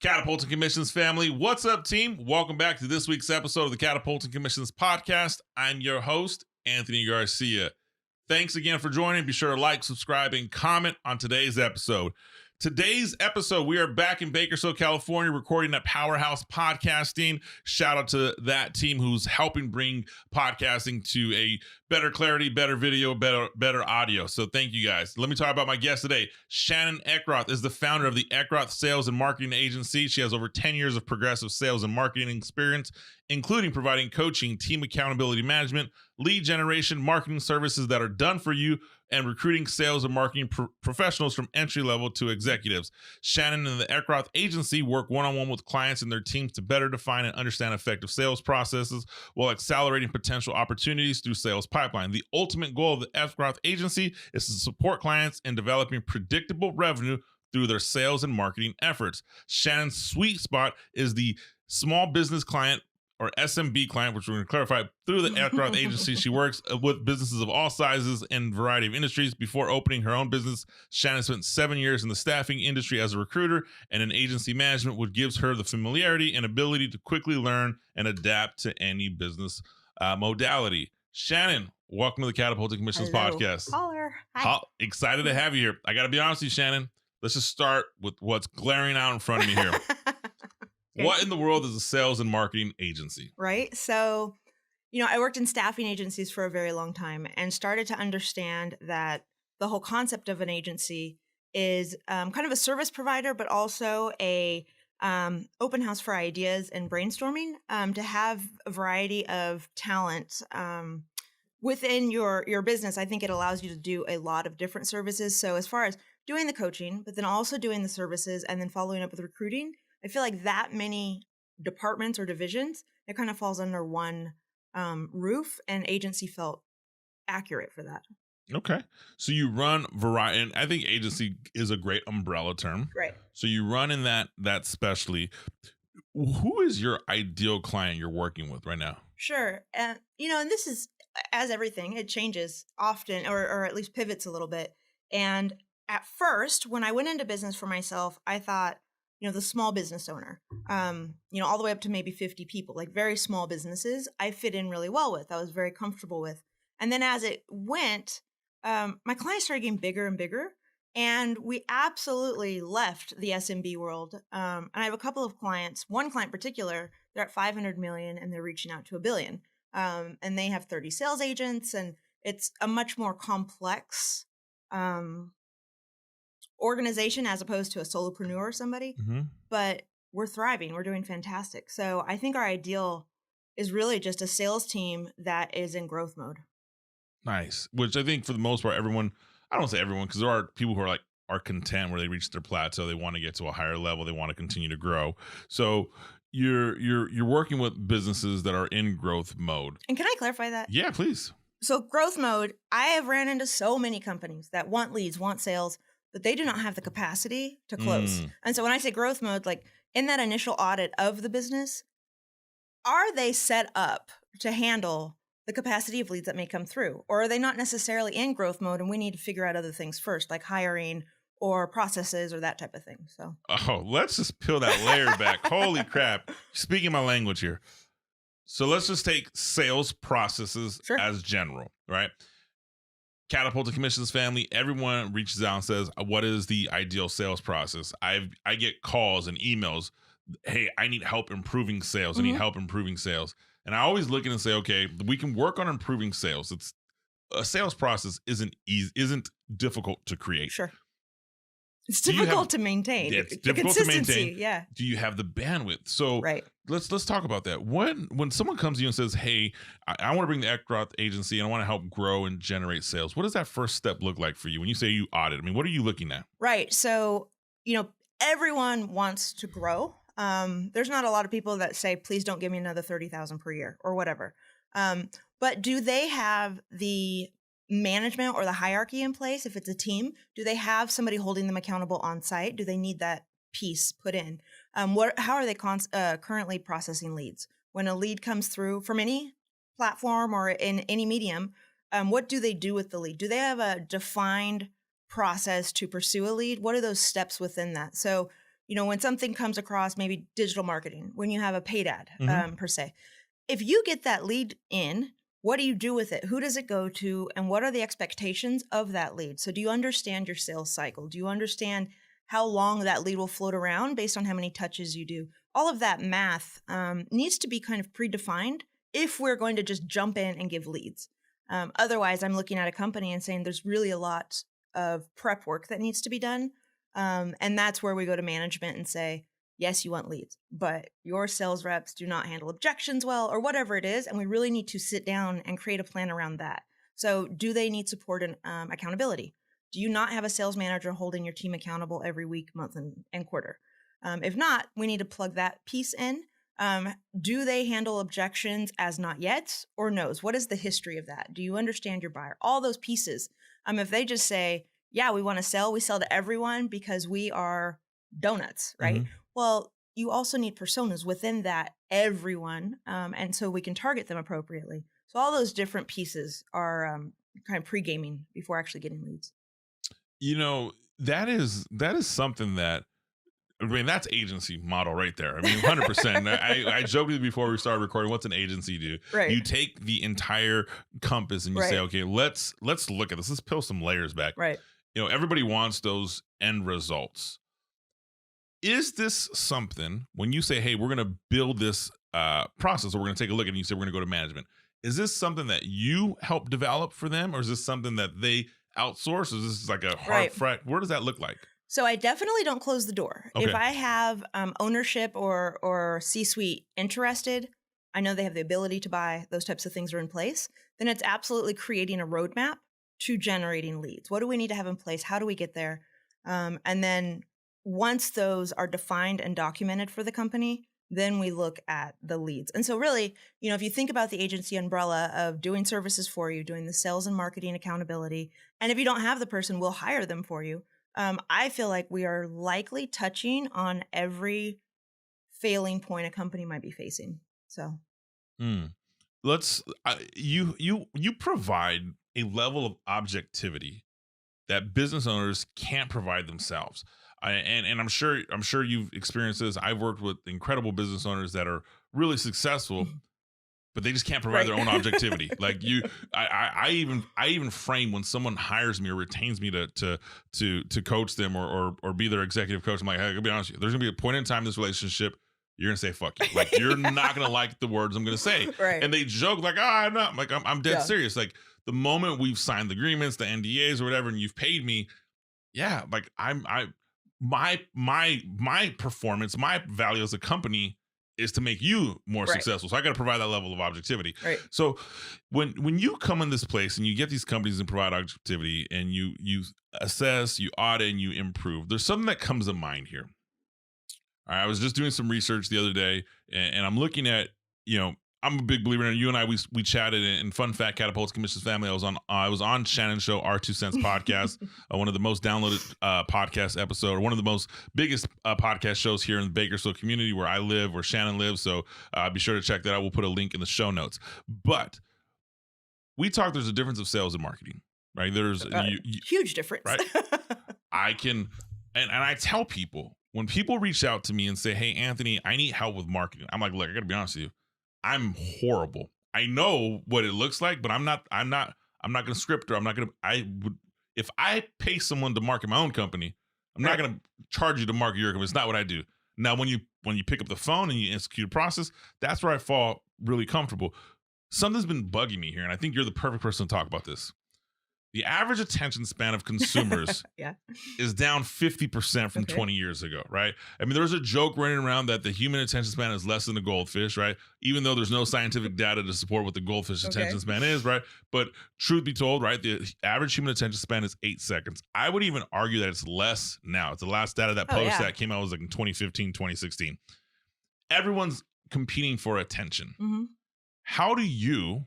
Catapulting Commissions family, what's up, team? Welcome back to this week's episode of the Catapulting Commissions Podcast. I'm your host, Anthony Garcia. Thanks again for joining. Be sure to like, subscribe, and comment on today's episode. Today's episode, we are back in Bakersfield, California, recording at Powerhouse Podcasting. Shout out to that team who's helping bring podcasting to a better clarity, better video, better audio. So thank you guys. Let me talk about my guest today. Shannon Eckroth is the founder of the Eckroth Sales and Marketing Agency. She has over 10 years of progressive sales and marketing experience, including providing coaching, team accountability management, lead generation, marketing services that are done for you, and recruiting sales and marketing professionals from entry level to executives. Shannon and the Eckroth Agency work one-on-one with clients and their teams to better define and understand effective sales processes while accelerating potential opportunities through sales pipeline. The ultimate goal of the Eckroth Agency is to support clients in developing predictable revenue through their sales and marketing efforts. Shannon's sweet spot is the small business client or SMB client, which we're going to clarify. Through the Eckroth Agency, she works with businesses of all sizes and variety of industries. Before opening her own business, Shannon spent 7 years in the staffing industry as a recruiter and in agency management, which gives her the familiarity and ability to quickly learn and adapt to any business modality. Shannon, welcome to the Catapulting Commissions Podcast. Caller. Hi. Excited to have you here. I got to be honest with you, Shannon. Let's just start with what's glaring out in front of me here. Okay. What in the world is a sales and marketing agency? Right. So, I worked in staffing agencies for a very long time and started to understand that the whole concept of an agency is kind of a service provider, but also a open house for ideas and brainstorming to have a variety of talent within your business. I think it allows you to do a lot of different services. So as far as doing the coaching, but then also doing the services and then following up with recruiting, I feel like that many departments or divisions, it kind of falls under one roof, and agency felt accurate for that. Okay. So you run variety, and I think agency is a great umbrella term. Right. So you run in that specialty. Who is your ideal client you're working with right now? Sure. And this is, as everything, it changes often or at least pivots a little bit. And at first, when I went into business for myself, I thought, the small business owner, all the way up to maybe 50 people, like very small businesses, I fit in really well with. I was very comfortable with. And then as it went, my clients started getting bigger and bigger, and we absolutely left the SMB world. And I have a couple of clients, one client in particular, they're at 500 million and they're reaching out to 1 billion. And they have 30 sales agents, and it's a much more complex organization as opposed to a solopreneur or somebody, but we're thriving. We're doing fantastic. So I think our ideal is really just a sales team that is in growth mode. Nice. Which I think for the most part, everyone, I don't say everyone, because there are people who are content where they reach their plateau. They want to get to a higher level. They want to continue to grow. So you're working with businesses that are in growth mode. And can I clarify that? Yeah, please. So growth mode, I have ran into so many companies that want leads, want sales, but they do not have the capacity to close. And so when I say growth mode, like in that initial audit of the business, are they set up to handle the capacity of leads that may come through? Or are they not necessarily in growth mode and we need to figure out other things first, like hiring or processes or that type of thing? So, let's just peel that layer back. Holy crap. Speaking my language here. So let's just take sales processes as general, right? Catapulting Commissions family, everyone reaches out and says, what is the ideal sales process? I get calls and emails. Hey, I need help improving sales. I need help improving sales. And I always look in and say, okay, we can work on improving sales. It's a sales process isn't difficult to create. Sure. It's difficult to maintain. It's difficult to maintain. Yeah. Do you have the bandwidth? So right. Let's talk about that. When someone comes to you and says, hey, I want to bring the Eckroth Agency and I want to help grow and generate sales, what does that first step look like for you? When you say you audit, I mean, what are you looking at? Right. So, everyone wants to grow. There's not a lot of people that say, please don't give me another 30,000 per year or whatever. But do they have the management or the hierarchy in place? If it's a team, do they have somebody holding them accountable on site? Do they need that piece put in? How are they currently processing leads? When a lead comes through from any platform or in any medium, what do they do with the lead? Do they have a defined process to pursue a lead? What are those steps within that? So when something comes across, maybe digital marketing, when you have a paid ad, Mhm. per se, if you get that lead in, what do you do with it? Who does it go to? And what are the expectations of that lead? So do you understand your sales cycle? Do you understand how long that lead will float around based on how many touches you do? All of that math needs to be kind of predefined if we're going to just jump in and give leads. Otherwise, I'm looking at a company and saying there's really a lot of prep work that needs to be done. And that's where we go to management and say, yes, you want leads, but your sales reps do not handle objections well, or whatever it is. And we really need to sit down and create a plan around that. So do they need support and accountability? Do you not have a sales manager holding your team accountable every week, month, and quarter? If not, we need to plug that piece in. Do they handle objections as not yet or no's? What is the history of that? Do you understand your buyer? All those pieces. If they just say, yeah, we want to sell, we sell to everyone because we are donuts, right? Mhm. Well, you also need personas within that everyone. And so we can target them appropriately. So all those different pieces are kind of pre-gaming before actually getting leads. That is something that, I mean, that's agency model right there. I mean, 100%. I joked with you before we started recording. What's an agency do? Right. You take the entire compass and you say, Right. okay, let's look at this. Let's peel some layers back. Right. Everybody wants those end results. Is this something, when you say, hey, we're going to build this process, or we're going to take a look at it, and you say we're going to go to management, is this something that you help develop for them, or is this something that they outsource? Is this like a hard Right. fret? Where does that look like? So I definitely don't close the door. Okay. If I have ownership or C-suite interested, I know they have the ability to buy, those types of things are in place, then it's absolutely creating a roadmap to generating leads. What do we need to have in place? How do we get there? And then once those are defined and documented for the company, then we look at the leads. And so really, if you think about the agency umbrella of doing services for you, doing the sales and marketing accountability, and if you don't have the person, we'll hire them for you. I feel like we are likely touching on every failing point a company might be facing. So, You provide a level of objectivity that business owners can't provide themselves. And I'm sure you've experienced this. I've worked with incredible business owners that are really successful, but they just can't provide their own objectivity. Like I even frame when someone hires me or retains me to coach them or be their executive coach. I'm like, hey, I'll be honest with you, there's gonna be a point in time in this relationship you're gonna say fuck you. Like, you're not gonna like the words I'm gonna say. Right. And they joke like, I'm not. Like, I'm dead Yeah. serious. Like, the moment we've signed the agreements, the NDAs or whatever, and you've paid me, yeah, like my performance, my value as a company is to make you more Right. successful. So I got to provide that level of objectivity. Right. So when you come in this place and you get these companies and provide objectivity and you assess, you audit, and you improve, there's something that comes to mind here. All right, I was just doing some research the other day, and I'm looking at, I'm a big believer in it. You and I, we chatted, and fun fact, Catapulting Commissions family, I was on Shannon's show, Our 2 Cents podcast, one of the most downloaded podcast episode, or one of the most biggest podcast shows here in the Bakersfield community where I live, where Shannon lives. So be sure to check that out. We'll put a link in the show notes. But we talked, there's a difference of sales and marketing, right? There's huge difference. Right. I can, and I tell people, when people reach out to me and say, hey, Anthony, I need help with marketing, I'm like, look, I got to be honest with you. I'm horrible. I know what it looks like, but I'm not going to script, or if I pay someone to market my own company, I'm not going to charge you to market your company. It's not what I do. Now, when you pick up the phone and you execute a process, that's where I fall really comfortable. Something's been bugging me here, and I think you're the perfect person to talk about this. The average attention span of consumers is down 50% from 20 years ago, right? I mean, there's a joke running around that the human attention span is less than a goldfish, right? Even though there's no scientific data to support what the goldfish attention span is, right? But truth be told, right, the average human attention span is 8 seconds. I would even argue that it's less now. It's the last data that that came out was like in 2015, 2016. Everyone's competing for attention. Mm-hmm. How do you,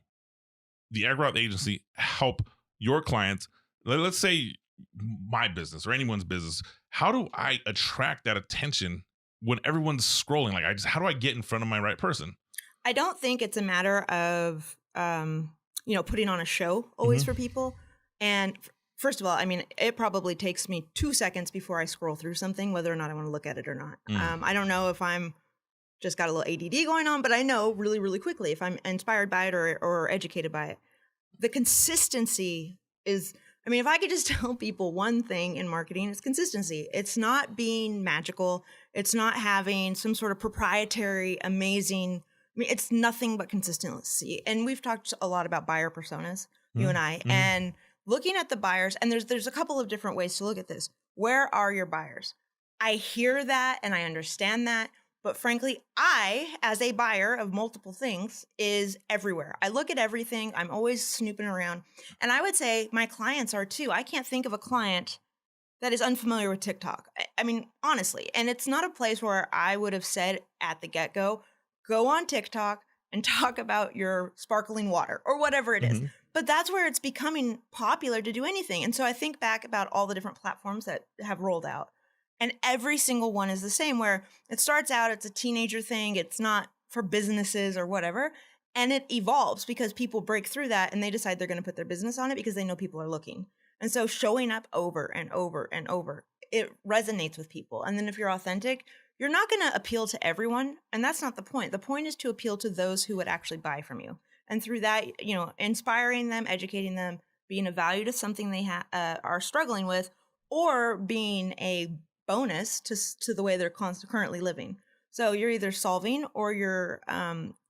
the Eckroth agency, help your clients? Let's say my business or anyone's business. How do I attract that attention when everyone's scrolling? Like, how do I get in front of my right person? I don't think it's a matter of, putting on a show always for people. And First of all, I mean, it probably takes me 2 seconds before I scroll through something, whether or not I want to look at it or not. I don't know if I'm just got a little ADD going on, but I know really, really quickly if I'm inspired by it or educated by it. The consistency is, I mean, if I could just tell people one thing in marketing, it's consistency. It's not being magical. It's not having some sort of proprietary, amazing, I mean, it's nothing but consistency. And we've talked a lot about buyer personas, you and I, and looking at the buyers, and there's a couple of different ways to look at this. Where are your buyers? I hear that and I understand that. But frankly, I, as a buyer of multiple things, is everywhere. I look at everything. I'm always snooping around. And I would say my clients are too. I can't think of a client that is unfamiliar with TikTok. I mean, honestly. And it's not a place where I would have said at the get-go, go on TikTok and talk about your sparkling water or whatever it is. But that's where it's becoming popular to do anything. And so I think back about all the different platforms that have rolled out. And every single one is the same, where it starts out, it's a teenager thing. It's not for businesses or whatever. And it evolves because people break through that and they decide they're going to put their business on it because they know people are looking. And so showing up over and over and over, it resonates with people. And then if you're authentic, you're not going to appeal to everyone. And that's not the point. The point is to appeal to those who would actually buy from you. And through that, you know, inspiring them, educating them, being a value to something they are struggling with, or being a bonus to the way they're currently living. So you're either solving or you're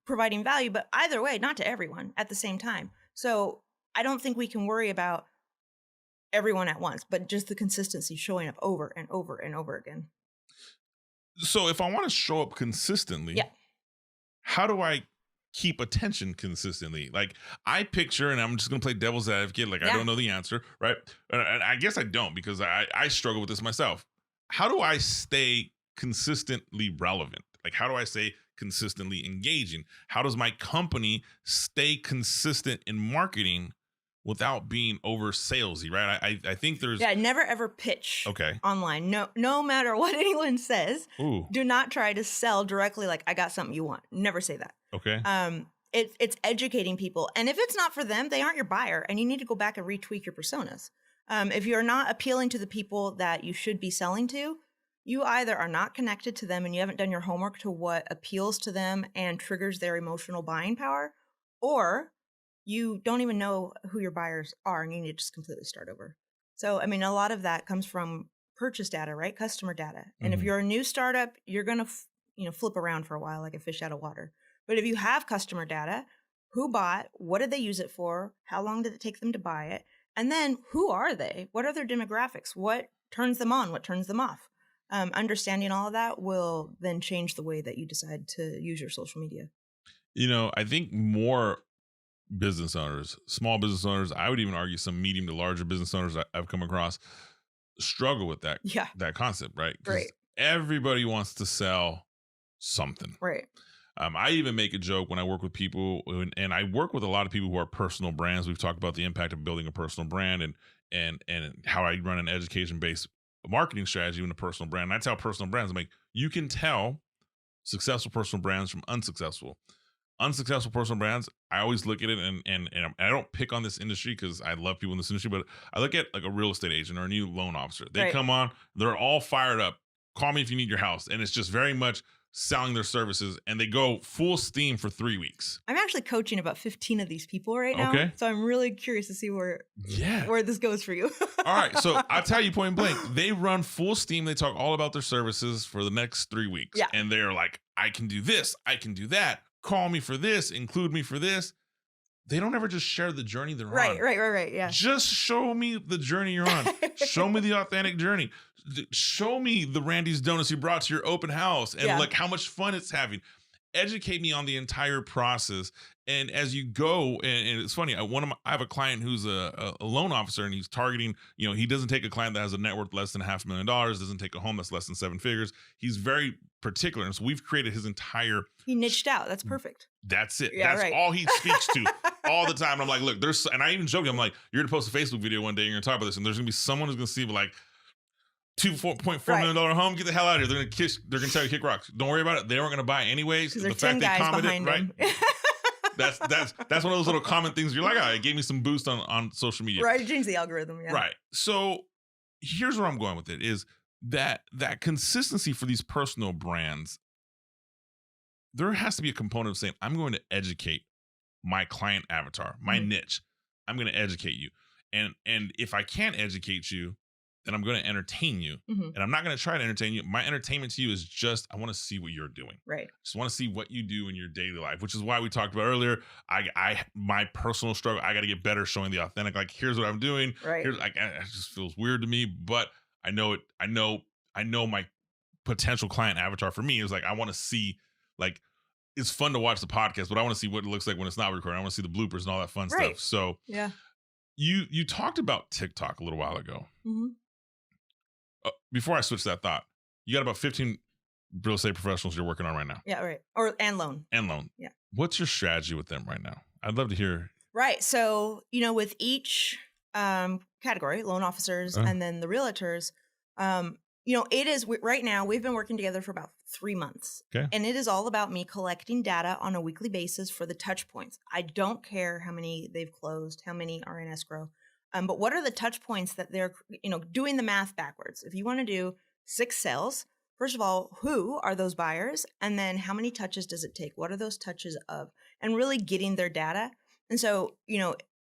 providing value, but either way, not to everyone at the same time. So I don't think we can worry about everyone at once, but just the consistency showing up over and over and over again. So if I want to show up consistently, how do I keep attention consistently? Like, I picture, and I'm just going to play devil's advocate, like I don't know the answer, right? And I guess I don't, because I struggle with this myself. How do I stay consistently relevant? Like, how do I stay consistently engaging? How does my company stay consistent in marketing without being over salesy, right? I think there's... Yeah, never ever pitch online. No matter what anyone says, do not try to sell directly like, I got something you want. Never say that. Okay. It's educating people. And if it's not for them, they aren't your buyer, and you need to go back and retweak your personas. If you're not appealing to the people that you should be selling to, you either are not connected to them and you haven't done your homework to what appeals to them and triggers their emotional buying power, or you don't even know who your buyers are and you need to just completely start over. So, I mean, a lot of that comes from purchase data, right? Customer data. And if you're a new startup, you're going to flip around for a while like a fish out of water. But if you have customer data, who bought, what did they use it for? How long did it take them to buy it? And then who are they? What are their demographics? What turns them on? What turns them off? Understanding all of that will then change the way that you decide to use your social media. You know, I think more business owners, small business owners, I would even argue some medium to larger business owners I've come across struggle with that concept, right? Right. Everybody wants to sell something. Right. I even make a joke when I work with people, and I work with a lot of people who are personal brands. We've talked about the impact of building a personal brand and how I run an education-based marketing strategy in a personal brand. And I tell personal brands, I'm like, you can tell successful personal brands from unsuccessful. Unsuccessful personal brands, I always look at it, and I don't pick on this industry because I love people in this industry, but I look at like a real estate agent or a new loan officer. They come on, they're all fired up. Call me if you need your house. And it's just very much selling their services, and they go full steam for 3 weeks. I'm actually coaching about 15 of these people right now. Okay. So I'm really curious to see where this goes for you. All right. So I'll tell you point blank, they run full steam. They talk all about their services for the next 3 weeks. Yeah. And they're like, I can do this. I can do that. Call me for this. Include me for this. They don't ever just share the journey they're on. Right. Yeah. Just show me the journey you're on. Show me the authentic journey. Show me the Randy's Donuts you brought to your open house and look how much fun it's having. Educate me on the entire process. And as you go, and it's funny, I have a client who's a loan officer, and he's targeting, he doesn't take a client that has a net worth less than $500,000, doesn't take a home that's less than 7 figures. He's very particular. And so we've created his entire... He niched out. That's perfect. That's it. Yeah, that's all he speaks to all the time. And I'm like, look, and I even joke, I'm like, you're going to post a Facebook video one day, and you're going to talk about this, and there's going to be someone who's going to see like, $2.4 million home, get the hell out of here. They're gonna tell you kick rocks. Don't worry about it. They weren't gonna buy anyways. The fact they commented, right? That's one of those little common things. You're like, it gave me some boost on social media. Right, change the algorithm. Yeah. Right. So here's where I'm going with it is that consistency for these personal brands. There has to be a component of saying, I'm going to educate my client avatar, my niche. I'm going to educate you. And if I can't educate you, then I'm going to entertain you. And I'm not going to try to entertain you. My entertainment to you is just, I want to see what you're doing. Right. Just want to see what you do in your daily life, which is why we talked about earlier. My personal struggle, I got to get better showing the authentic, like, here's what I'm doing. Right. Here's like, it just feels weird to me, but I know it. I know my potential client avatar for me is like, I want to see, like, it's fun to watch the podcast, but I want to see what it looks like when it's not recording. I want to see the bloopers and all that fun stuff. So yeah, you talked about TikTok a little while ago. Before I switch that thought, you got about 15 real estate professionals you're working on right now. Yeah, right. And loan. Yeah. What's your strategy with them right now? I'd love to hear. Right. So, with each category, loan officers and then the realtors, it is right now, we've been working together for about 3 months. Okay. And it is all about me collecting data on a weekly basis for the touch points. I don't care how many they've closed, how many are in escrow. But what are the touch points that they're, doing the math backwards? If you want to do 6 sales, first of all, who are those buyers? And then how many touches does it take? What are those touches of? And really getting their data. And so,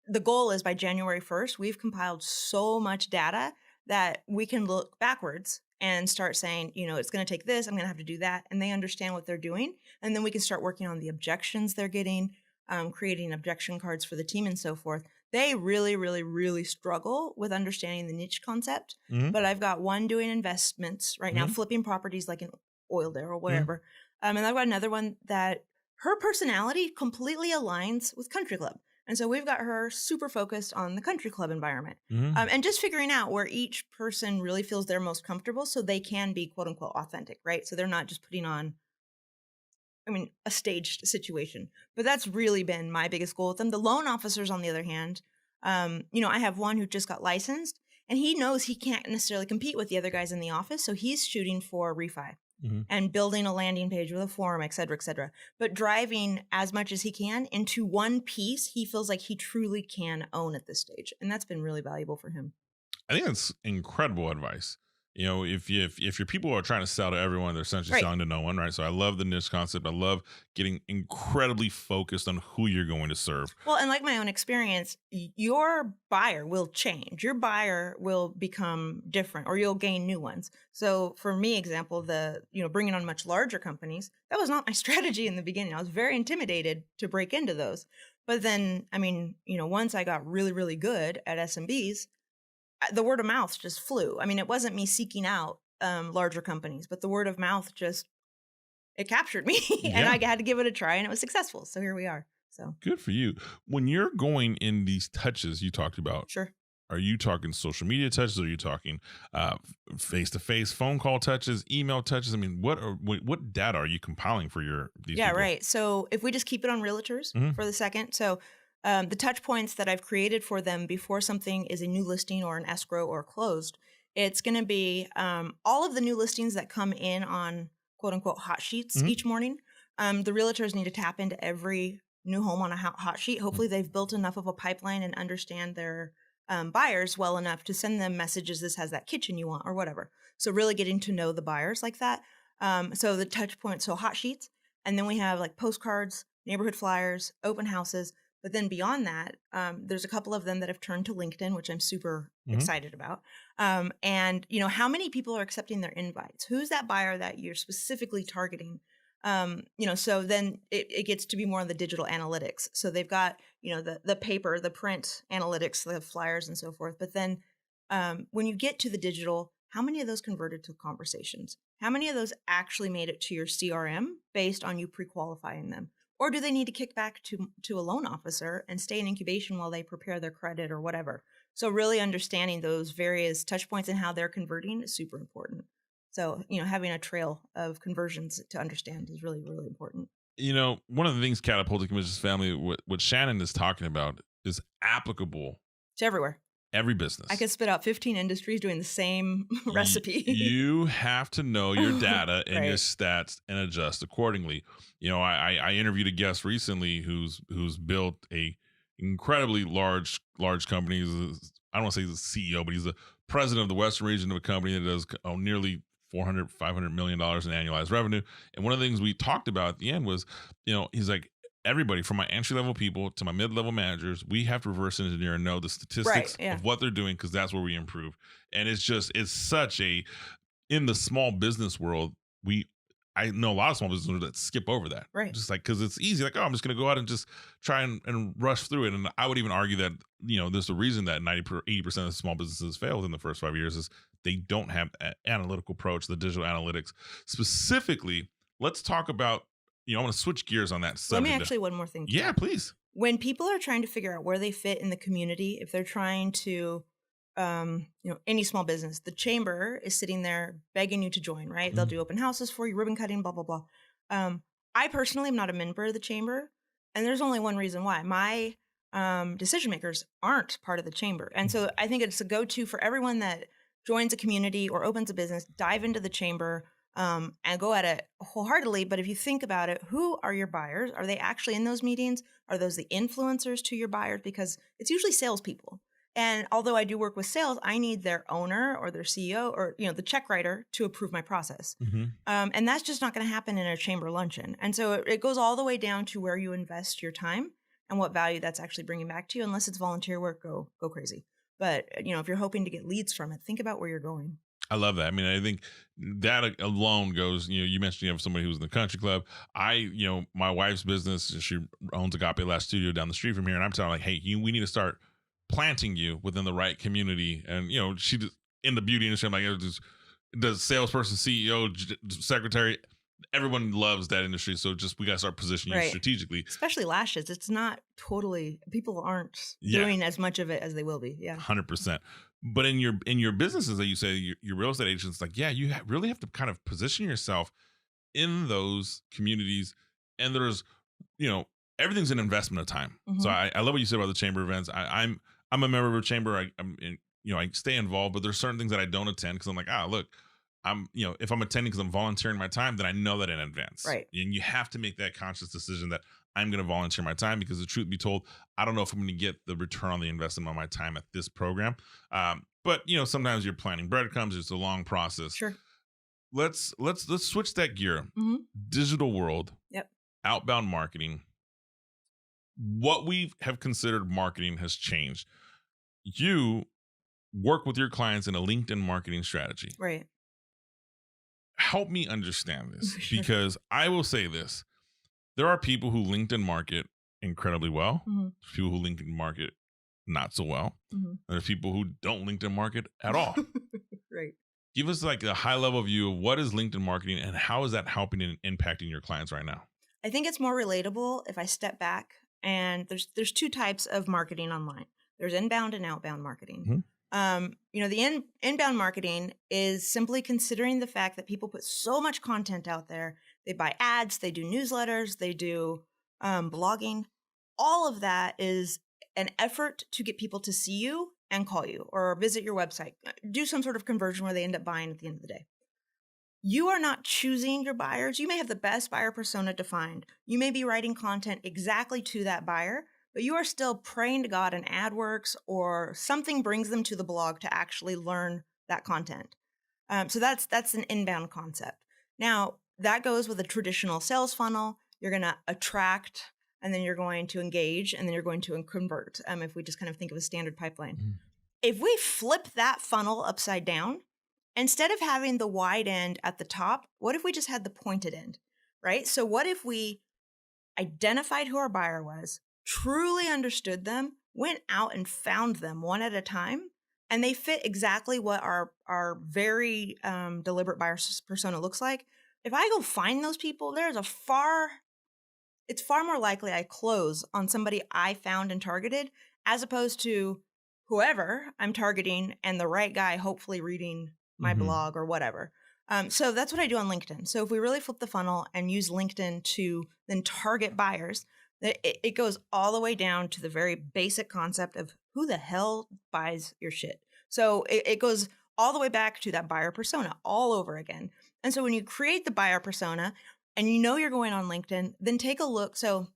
the goal is by January 1st, we've compiled so much data that we can look backwards and start saying, it's going to take this, I'm going to have to do that. And they understand what they're doing. And then we can start working on the objections they're getting, creating objection cards for the team and so forth. They really, really, really struggle with understanding the niche concept. But I've got one doing investments right now, flipping properties like an Oildale or whatever. And I've got another one that her personality completely aligns with country club. And so we've got her super focused on the country club environment and just figuring out where each person really feels they're most comfortable so they can be quote unquote authentic, right? So they're not just putting on, a staged situation. But that's really been my biggest goal with them. The loan officers, on the other hand, I have one who just got licensed and he knows he can't necessarily compete with the other guys in the office. So he's shooting for refi. And building a landing page with a form, et cetera, but driving as much as he can into one piece he feels like he truly can own at this stage. And that's been really valuable for him. I think that's incredible advice. If your people are trying to sell to everyone, they're essentially selling to no one, right? So I love the niche concept. I love getting incredibly focused on who you're going to serve. Well, and like my own experience, your buyer will change. Your buyer will become different, or you'll gain new ones. So for me, example, bringing on much larger companies, that was not my strategy in the beginning. I was very intimidated to break into those. But then, once I got really, really good at SMBs, the word of mouth just flew. It wasn't me seeking out larger companies, but the word of mouth it captured me and I had to give it a try and it was successful. So here we are. So good for you. When you're going in these touches you talked about, sure. Are you talking social media touches? Are you talking face-to-face phone call touches, email touches? What data are you compiling for these people? Right. So if we just keep it on realtors for the second. So the touch points that I've created for them before something is a new listing or an escrow or closed, it's going to be all of the new listings that come in on quote unquote hot sheets each morning. The realtors need to tap into every new home on a hot sheet. Hopefully they've built enough of a pipeline and understand their buyers well enough to send them messages. This has that kitchen you want or whatever. So really getting to know the buyers like that. So the touch points, so hot sheets. And then we have like postcards, neighborhood flyers, open houses. But then beyond that, there's a couple of them that have turned to LinkedIn, which I'm super excited about. And, how many people are accepting their invites? Who's that buyer that you're specifically targeting? So then it gets to be more on the digital analytics. So they've got, the paper, the print analytics, the flyers and so forth. But then when you get to the digital, how many of those converted to conversations? How many of those actually made it to your CRM based on you pre-qualifying them? Or do they need to kick back to a loan officer and stay in incubation while they prepare their credit or whatever? So really understanding those various touch points and how they're converting is super important. So, having a trail of conversions to understand is really, really important. One of the things Catapulting Commissions family, what Shannon is talking about is applicable to everywhere. Every business. I could spit out 15 industries doing the same recipe. You have to know your data and Right. your stats and adjust accordingly. I interviewed a guest recently who's built a incredibly large company. I don't want to say he's a CEO, but he's the president of the Western region of a company that does nearly $400-500 million in annualized revenue. And one of the things we talked about at the end was, he's like, everybody from my entry level people to my mid level managers, we have to reverse engineer and know the statistics of what they're doing, because that's where we improve. And it's such a, in the small business world, I know a lot of small businesses that skip over that. Right. Just like, because it's easy, like, oh, I'm just going to go out and just try and rush through it. And I would even argue that, there's a reason that 80% of small businesses fail within the first 5 years is they don't have an analytical approach, the digital analytics. Specifically, let's talk about, I want to switch gears on that subject. Let me actually one more thing. Yeah, please. When people are trying to figure out where they fit in the community, if they're trying to, any small business, the chamber is sitting there begging you to join, right? Mm-hmm. They'll do open houses for you, ribbon cutting, blah, blah, blah. I personally am not a member of the chamber, and there's only one reason why. My decision makers aren't part of the chamber. And so I think it's a go-to for everyone that joins a community or opens a business, dive into the chamber, and go at it wholeheartedly. But if you think about it, who are your buyers? Are they actually in those meetings? Are those the influencers to your buyers? Because it's usually salespeople. And although I do work with sales, I need their owner or their CEO or, the check writer to approve my process. Mm-hmm. And that's just not going to happen in a chamber luncheon. And so it goes all the way down to where you invest your time and what value that's actually bringing back to you. Unless it's volunteer work, go crazy. But, if you're hoping to get leads from it, think about where you're going. I love that. I mean, I think that alone goes, you mentioned you have somebody who's in the country club. My wife's business, she owns Agape Lash Studio down the street from here. And I'm telling her, like, hey, we need to start planting you within the right community. And, she in the beauty industry, I'm like, does salesperson, CEO, secretary, everyone loves that industry. So we got to start positioning you strategically. Especially lashes. It's not totally, people aren't doing as much of it as they will be. Yeah. 100%. But in your businesses that you say, your real estate agents, like, you really have to kind of position yourself in those communities. And there's, everything's an investment of time. Mm-hmm. So I love what you said about the chamber events. I'm a member of a chamber. I stay involved, but there's certain things that I don't attend because I'm like, look, if I'm attending because I'm volunteering my time, then I know that in advance. Right. And you have to make that conscious decision that I'm going to volunteer my time, because the truth be told, I don't know if I'm going to get the return on the investment on my time at this program. But sometimes you're planting breadcrumbs. It's a long process. Sure. Let's switch that gear. Mm-hmm. Digital world. Yep. Outbound marketing. What we have considered marketing has changed. You work with your clients in a LinkedIn marketing strategy. Right. Help me understand this, because I will say this. There are people who LinkedIn market incredibly well. Mm-hmm. There's people who LinkedIn market not so well. Mm-hmm. There's people who don't LinkedIn market at all. Right. Give us like a high level view of what is LinkedIn marketing and how is that helping and impacting your clients right now? I think it's more relatable if I step back, and there's two types of marketing online. There's inbound and outbound marketing. Mm-hmm. The inbound marketing is simply considering the fact that people put so much content out there. They buy ads, they do newsletters, they do blogging. All of that is an effort to get people to see you and call you or visit your website, do some sort of conversion where they end up buying at the end of the day. You are not choosing your buyers. You may have the best buyer persona defined. You may be writing content exactly to that buyer, but you are still praying to God an ad works or something brings them to the blog to actually learn that content. So that's an inbound concept. Now, that goes with a traditional sales funnel. You're going to attract, and then you're going to engage, and then you're going to convert, if we just kind of think of a standard pipeline. Mm-hmm. If we flip that funnel upside down, instead of having the wide end at the top, what if we just had the pointed end, right? So what if we identified who our buyer was, truly understood them, went out and found them one at a time, and they fit exactly what our very deliberate buyer persona looks like? If I go find those people, it's far more likely I close on somebody I found and targeted, as opposed to whoever I'm targeting and the right guy hopefully reading my mm-hmm. blog or whatever. So that's what I do on LinkedIn. So if we really flip the funnel and use LinkedIn to then target buyers, it goes all the way down to the very basic concept of who the hell buys your shit? So it goes all the way back to that buyer persona all over again. And so when you create the buyer persona and you know you're going on LinkedIn, then take a look. So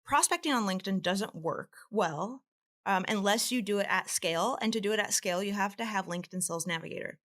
prospecting on LinkedIn doesn't work well unless you do it at scale. And to do it at scale, you have to have LinkedIn Sales Navigator.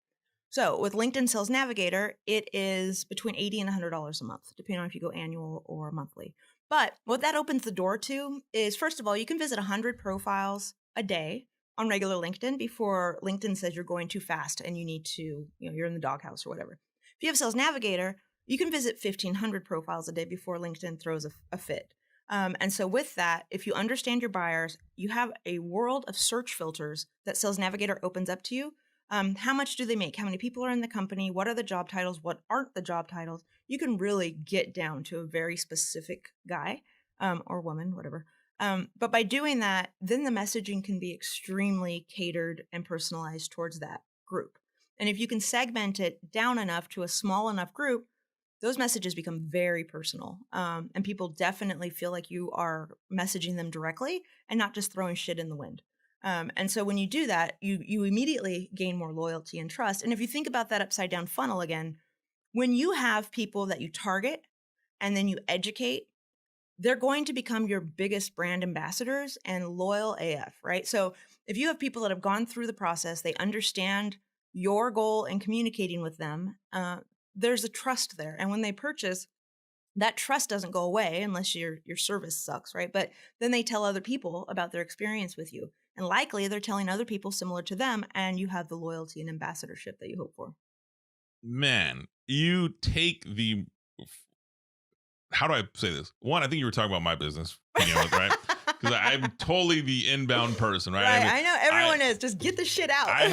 So with LinkedIn Sales Navigator, it is between $80 and $100 a month, depending on if you go annual or monthly. But what that opens the door to is, first of all, you can visit 100 profiles a day on regular LinkedIn before LinkedIn says you're going too fast and you need to, you're in the doghouse or whatever. If you have Sales Navigator, you can visit 1,500 profiles a day before LinkedIn throws a fit. And so with that, if you understand your buyers, you have a world of search filters that Sales Navigator opens up to you. How much do they make? How many people are in the company? What are the job titles? What aren't the job titles? You can really get down to a very specific guy or woman, whatever. But by doing that, then the messaging can be extremely catered and personalized towards that group. And if you can segment it down enough to a small enough group, those messages become very personal. And people definitely feel like you are messaging them directly and not just throwing shit in the wind. And so when you do that, you immediately gain more loyalty and trust. And if you think about that upside down funnel again, when you have people that you target and then you educate, they're going to become your biggest brand ambassadors and loyal AF, right? So if you have people that have gone through the process, they understand your goal and communicating with them, there's a trust there. And when they purchase, that trust doesn't go away unless your service sucks, right? But then they tell other people about their experience with you. And likely they're telling other people similar to them, and you have the loyalty and ambassadorship that you hope for. Man, you take the, how do I say this? One, I think you were talking about my business, right? Because I'm totally the inbound person, right? Right, I know everyone is. Just get the shit out. I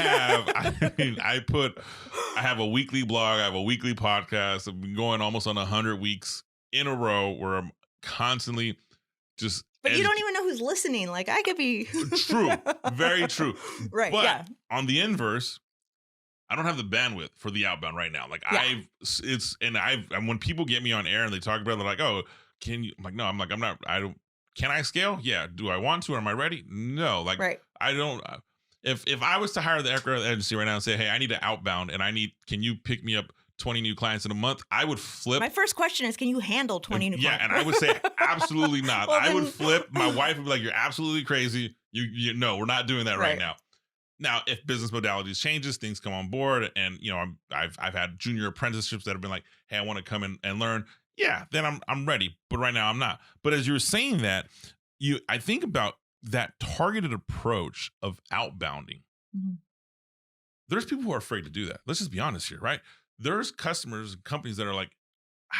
have a weekly blog, I have a weekly podcast. I've been going almost on 100 weeks in a row where I'm constantly just. But you don't even know who's listening. Like I could be. True, very true. Right. But yeah. On the inverse, I don't have the bandwidth for the outbound right now. Like when people get me on air and they talk about it, they're like, "Oh, can you?" I'm like, "No, I'm not. I don't. Can I scale? Yeah. Do I want to? Am I ready? No. Like, right. I don't. If I was to hire the Eckroth agency right now and say, "Hey, I need an outbound, and can you pick me up 20 new clients in a month?" I would flip. My first question is, can you handle 20 new clients? Yeah, and I would say absolutely not. Well, I would flip. My wife would be like, "You're absolutely crazy. You know, we're not doing that right now." Now, if business modalities changes, things come on board, and I've had junior apprenticeships that have been like, "Hey, I want to come in and learn." Yeah, then I'm ready. But right now I'm not. But as you were saying that, I think about that targeted approach of outbounding. Mm-hmm. There's people who are afraid to do that. Let's just be honest here, right? There's customers and companies that are like,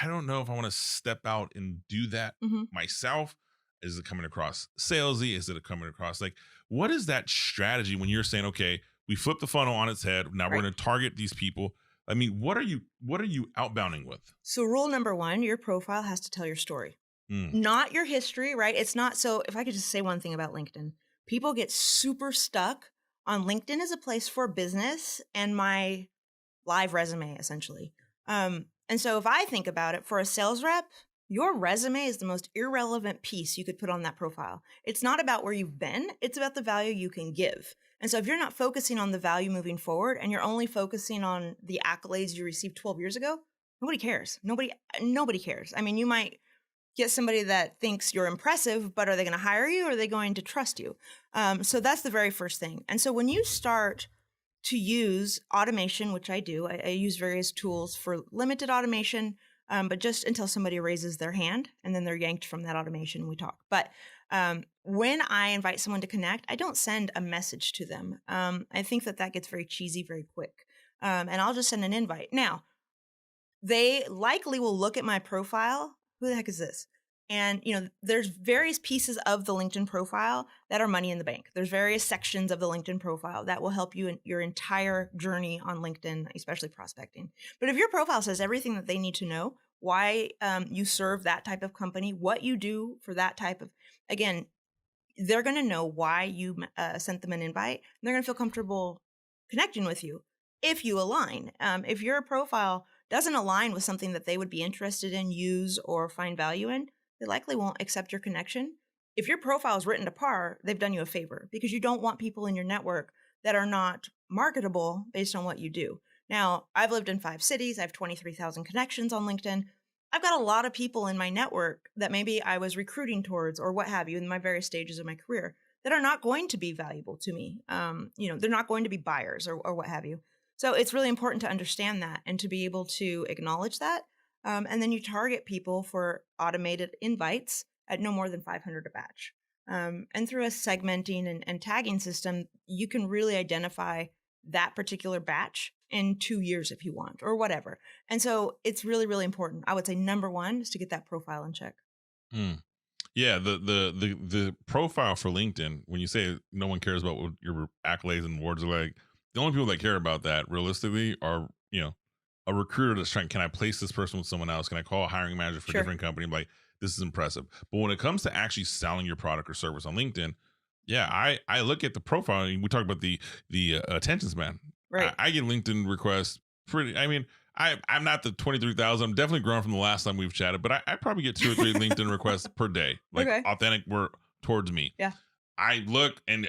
I don't know if I want to step out and do that myself. Is it coming across salesy? Is it coming across like, what is that strategy when you're saying, okay, we flip the funnel on its head. Now we're going to target these people. I mean, what are you outbounding with? So rule number one, your profile has to tell your story, not your history, right? It's not. So if I could just say one thing about LinkedIn, people get super stuck on LinkedIn as a place for business and my live resume, essentially. And so if I think about it, for a sales rep, your resume is the most irrelevant piece you could put on that profile. It's not about where you've been. It's about the value you can give. And so if you're not focusing on the value moving forward and you're only focusing on the accolades you received 12 years ago, nobody cares. Nobody cares. I mean, you might get somebody that thinks you're impressive, but are they going to hire you or are they going to trust you? So that's the very first thing. And so when you start to use automation, which I do, I use various tools for limited automation, but just until somebody raises their hand and then they're yanked from that automation and we talk. But when I invite someone to connect, I don't send a message to them. I think that gets very cheesy very quick. And I'll just send an invite. Now, they likely will look at my profile. Who the heck is this? And, there's various pieces of the LinkedIn profile that are money in the bank. There's various sections of the LinkedIn profile that will help you in your entire journey on LinkedIn, especially prospecting. But if your profile says everything that they need to know, why you serve that type of company, what you do for that type of, again, they're going to know why you sent them an invite. And they're going to feel comfortable connecting with you if you align. If your profile doesn't align with something that they would be interested in, use, or find value in, they likely won't accept your connection. if your profile is written to par, they've done you a favor, because you don't want people in your network that are not marketable based on what you do. Now, I've lived in 5 cities. I have 23,000 connections on LinkedIn. I've got a lot of people in my network that maybe I was recruiting towards or what have you in my various stages of my career that are not going to be valuable to me. They're not going to be buyers or what have you. So it's really important to understand that and to be able to acknowledge that. And then you target people for automated invites at no more than 500 a batch. And through a segmenting and tagging system, you can really identify that particular batch in 2 years if you want, or whatever. And so it's really, really important. I would say number one is to get that profile in check. Yeah, the profile for LinkedIn, when you say no one cares about what your accolades and awards are like, the only people that care about that realistically are, a recruiter that's trying, can I place this person with someone else? Can I call a hiring manager for a different company? I'm like, this is impressive. But when it comes to actually selling your product or service on LinkedIn, yeah, I look at the profile, and we talk about the attention span. Right. I get LinkedIn requests I'm not the 23,000. I'm definitely growing from the last time we've chatted, but I probably get 2 or 3 LinkedIn requests per day, like authentic work towards me. Yeah. I look, and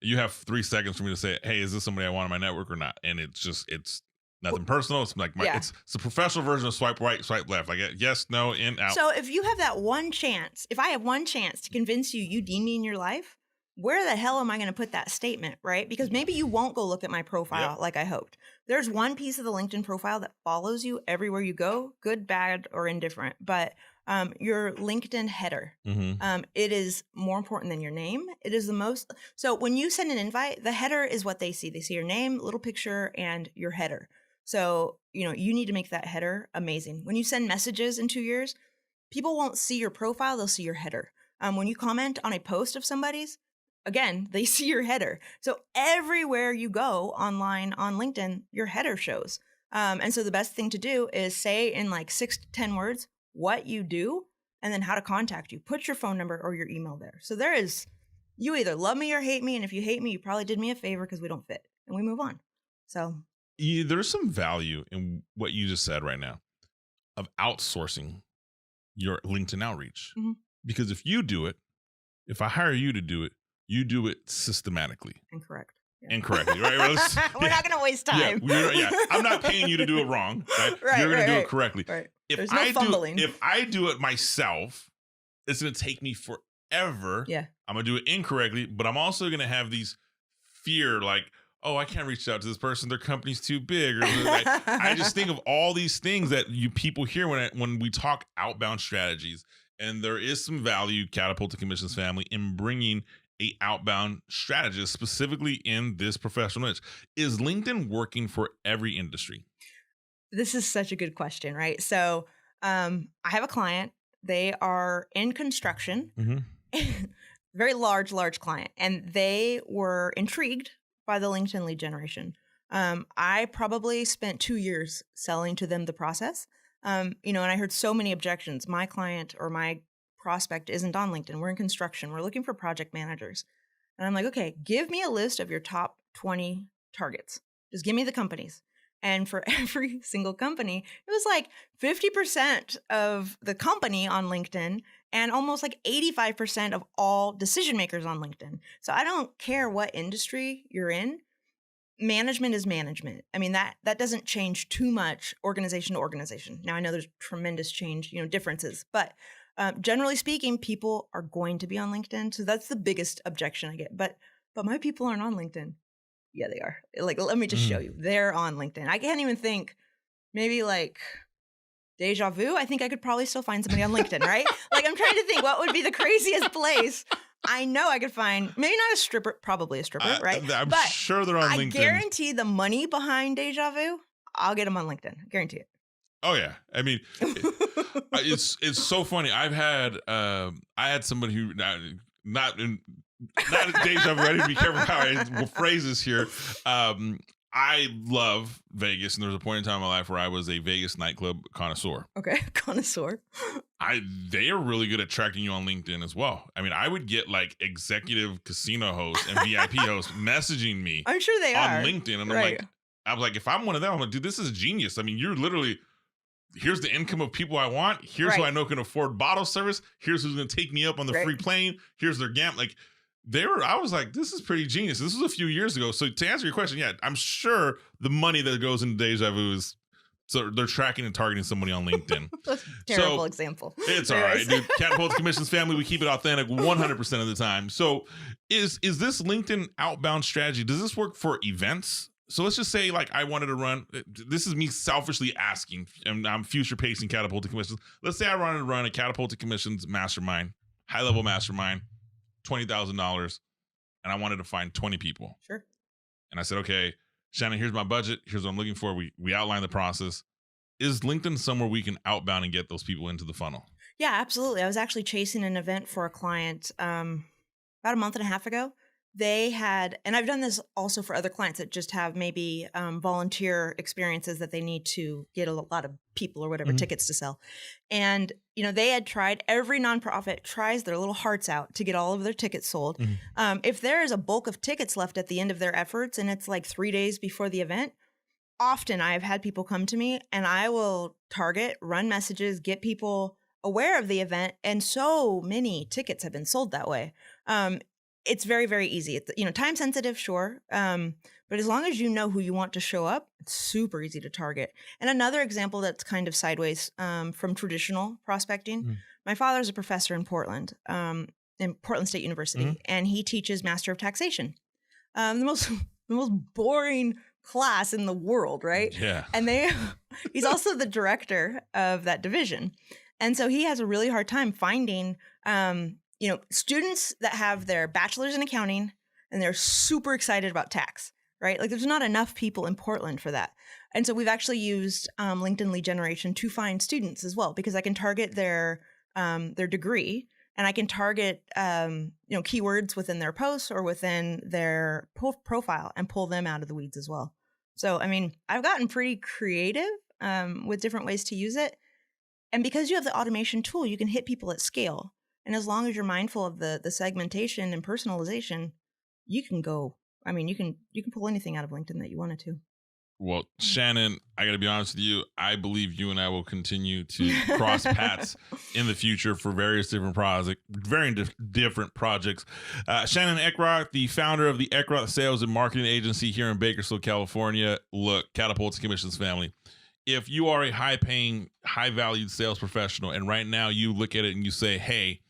you have 3 seconds for me to say, hey, is this somebody I want on my network or not? And it's nothing personal. It's like it's a professional version of swipe right, swipe left. Like yes, no, in, out. So if you have that one chance, if I have one chance to convince you deem me in your life, where the hell am I going to put that statement, right? Because maybe you won't go look at my profile like I hoped. There's one piece of the LinkedIn profile that follows you everywhere you go, good, bad, or indifferent. But your LinkedIn header, it is more important than your name. It is the most. So when you send an invite, the header is what they see. They see your name, little picture, and your header. So, you need to make that header amazing. When you send messages in 2 years, people won't see your profile. They'll see your header. When you comment on a post of somebody's, again, they see your header. So everywhere you go online on LinkedIn, your header shows. And so the best thing to do is say in like 6 to 10 words what you do and then how to contact you. Put your phone number or your email there. So you either love me or hate me. And if you hate me, you probably did me a favor because we don't fit and we move on. So there's some value in what you just said right now of outsourcing your LinkedIn outreach. Because if you do it, if I hire you to do it, you do it systematically. Incorrect. Incorrectly, right? We're not going to waste time. I'm not paying you to do it wrong. Right? You're going to do it correctly. Right. There's no fumbling. If I do it myself, it's going to take me forever. Yeah. I'm going to do it incorrectly, but I'm also going to have these fear like, oh, I can't reach out to this person. Their company's too big. Or I just think of all these things that you people hear when we talk outbound strategies. And there is some value, Catapulting Commissions family, in bringing a outbound strategist specifically in this professional niche. Is LinkedIn working for every industry? This is such a good question, right? So I have a client. They are in construction, very large client, and they were intrigued by the LinkedIn lead generation. I probably spent 2 years selling to them the process. And I heard so many objections. My client or my prospect isn't on LinkedIn. We're in construction. We're looking for project managers. And I'm like, okay, give me a list of your top 20 targets. Just give me the companies. And for every single company, it was like 50% of the company on LinkedIn and almost like 85% of all decision makers on LinkedIn. So I don't care what industry you're in. Management is management. I mean, that doesn't change too much organization to organization. Now, I know there's tremendous change, differences, but generally speaking, people are going to be on LinkedIn. So that's the biggest objection I get. But my people aren't on LinkedIn. Yeah, they are. Like, let me just show you. They're on LinkedIn. I can't even think, maybe like deja vu. I think I could probably still find somebody on LinkedIn, right? Like, I'm trying to think what would be the craziest place. I know I could find, maybe not a stripper, probably a stripper, right? I'm sure they're on LinkedIn. I guarantee the money behind deja vu, I'll get them on LinkedIn. I guarantee it. Oh yeah, I mean, it's so funny. I had somebody who not a deja vu. I need to be careful how I phrase this here. I love Vegas, and there was a point in time in my life where I was a Vegas nightclub connoisseur. Okay, connoisseur. They are really good at tracking you on LinkedIn as well. I mean, I would get like executive casino hosts and VIP hosts messaging me. I'm sure they on are LinkedIn, and I'm like, if I'm one of them, I'm like, dude, this is genius. I mean, you're literally here's the income of people I want. Here's who I know can afford bottle service. Here's who's going to take me up on the free plane. Here's their gam. Like I was like, this is pretty genius. This was a few years ago. So to answer your question, yeah, I'm sure the money that goes into Deja Vu is, so they're tracking and targeting somebody on LinkedIn. That's a terrible example. It's all right, dude. Catapulting Commissions family, we keep it authentic 100% of the time. So is this LinkedIn outbound strategy, does this work for events? So let's just say like I wanted to run, this is me selfishly asking, and I'm future pacing Catapulting Commissions. Let's say I wanted to run a Catapulting Commissions mastermind, high level mastermind, $20,000, and I wanted to find 20 people. Sure. And I said, okay, Shannon, here's my budget. Here's what I'm looking for. We outline the process. Is LinkedIn somewhere we can outbound and get those people into the funnel? Yeah, absolutely. I was actually chasing an event for a client about a month and a half ago. They had, and I've done this also for other clients that just have maybe volunteer experiences that they need to get a lot of people or whatever tickets to sell. And, they had tried, every nonprofit tries their little hearts out to get all of their tickets sold. If there is a bulk of tickets left at the end of their efforts and it's like 3 days before the event, often I've had people come to me and I will target, run messages, get people aware of the event. And so many tickets have been sold that way. It's very, very easy. It's, time sensitive, sure. But as long as you know who you want to show up, it's super easy to target. And another example that's kind of sideways from traditional prospecting. My father's a professor in Portland State University, and he teaches Master of Taxation. The most boring class in the world, right? Yeah. And he's also the director of that division. And so he has a really hard time finding students that have their bachelor's in accounting and they're super excited about tax, right? Like there's not enough people in Portland for that. And so we've actually used LinkedIn lead generation to find students as well, because I can target their degree and I can target, keywords within their posts or within their profile and pull them out of the weeds as well. So, I mean, I've gotten pretty creative with different ways to use it. And because you have the automation tool, you can hit people at scale. And as long as you're mindful of the segmentation and personalization, you can go. I mean, you can pull anything out of LinkedIn that you wanted to. Well, Shannon, I got to be honest with you. I believe you and I will continue to cross paths in the future for various different different projects. Shannon Eckroth, the founder of the Eckroth Sales and Marketing Agency here in Bakersfield, California. Look, Catapulting Commissions family. If you are a high-paying, high-valued sales professional, and right now you look at it and you say, hey,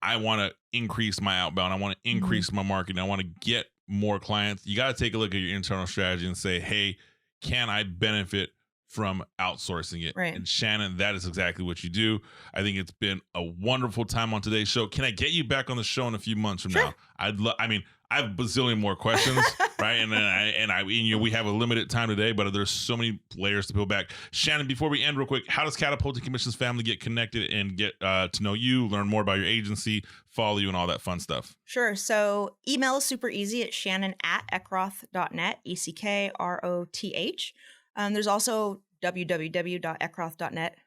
I want to increase my outbound. I want to increase my marketing. I want to get more clients. You got to take a look at your internal strategy and say, hey, can I benefit from outsourcing it? Right. And Shannon, that is exactly what you do. I think it's been a wonderful time on today's show. Can I get you back on the show in a few months from now? I have a bazillion more questions, right? And we have a limited time today, but there's so many layers to peel back. Shannon, before we end real quick, how does Catapulting Commissions family get connected and get to know you, learn more about your agency, follow you, and all that fun stuff? Sure. So email is super easy. It's shannon@eckroth.net, ECKROTH. There's also www.eckroth.net.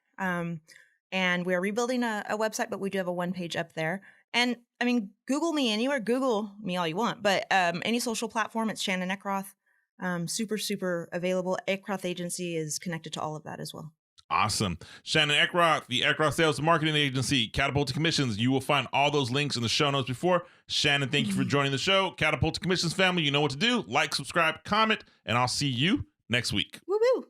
And we're rebuilding a website, but we do have a one-page up there. And I mean, Google me anywhere. Google me all you want, but any social platform, it's Shannon Eckroth. Super, super available. Eckroth Agency is connected to all of that as well. Awesome. Shannon Eckroth, the Eckroth Sales and Marketing Agency, Catapulting Commissions. You will find all those links in the show notes before. Shannon, thank you for joining the show. Catapulting Commissions family, you know what to do. Like, subscribe, comment, and I'll see you next week. Woo woo.